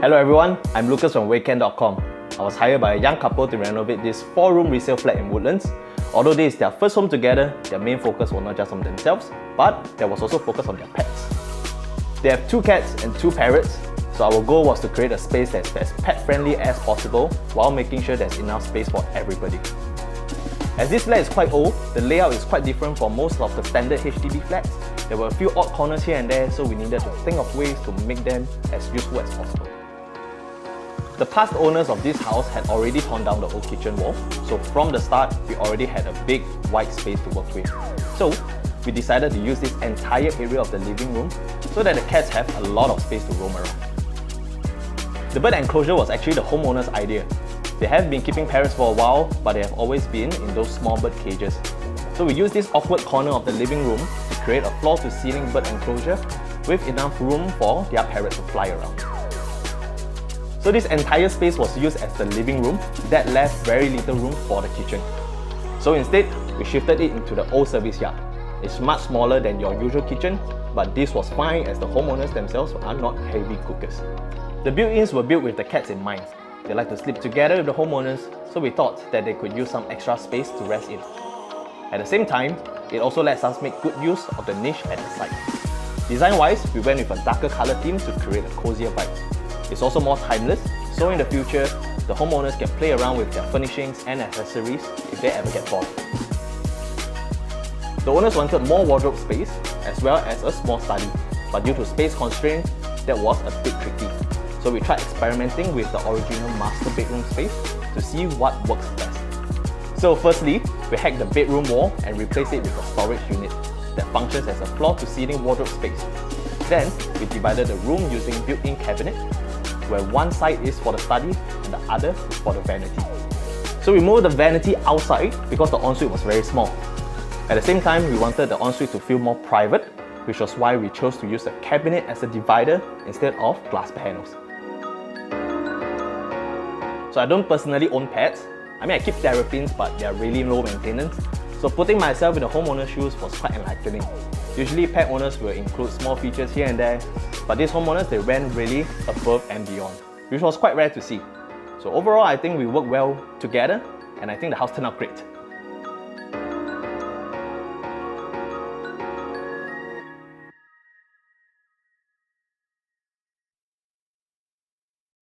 Hello everyone, I'm Lucas from weekend.com. I was hired by a young couple to renovate this 4-room resale flat in Woodlands. Although this is their first home together, their main focus was not just on themselves, but there was also focus on their pets. They have 2 cats and 2 parrots, so our goal was to create a space that's as pet-friendly as possible while making sure there's enough space for everybody. As this flat is quite old, the layout is quite different from most of the standard HDB flats. There were a few odd corners here and there, so we needed to think of ways to make them as useful as possible. The past owners of this house had already torn down the old kitchen wall, so from the start, we already had a big white space to work with. So, we decided to use this entire area of the living room so that the cats have a lot of space to roam around. The bird enclosure was actually the homeowner's idea. They have been keeping parrots for a while, but they have always been in those small bird cages. So we used this awkward corner of the living room to create a floor-to-ceiling bird enclosure with enough room for their parrot to fly around. So this entire space was used as the living room that left very little room for the kitchen. So instead, we shifted it into the old service yard. It's much smaller than your usual kitchen, but this was fine as the homeowners themselves are not heavy cookers. The built-ins were built with the cats in mind. They like to sleep together with the homeowners, so we thought that they could use some extra space to rest in. At the same time, it also lets us make good use of the niche at the side. Design-wise, we went with a darker colour theme to create a cozier vibe. It's also more timeless, so in the future, the homeowners can play around with their furnishings and accessories if they ever get bored. The owners wanted more wardrobe space as well as a small study, but due to space constraints, that was a bit tricky. So we tried experimenting with the original master bedroom space to see what works best. So firstly, we hacked the bedroom wall and replaced it with a storage unit that functions as a floor-to-ceiling wardrobe space. Then, we divided the room using built-in cabinets, where one side is for the study and the other is for the vanity. So we moved the vanity outside because the ensuite was very small. At the same time, we wanted the ensuite to feel more private, which was why we chose to use the cabinet as a divider instead of glass panels. So I don't personally own pets. I keep terrapins, but they are really low maintenance. So putting myself in the homeowner's shoes was quite enlightening. Usually pet owners will include small features here and there, but these homeowners, they went really above and beyond, which was quite rare to see. So overall, I think we worked well together, and I think the house turned out great.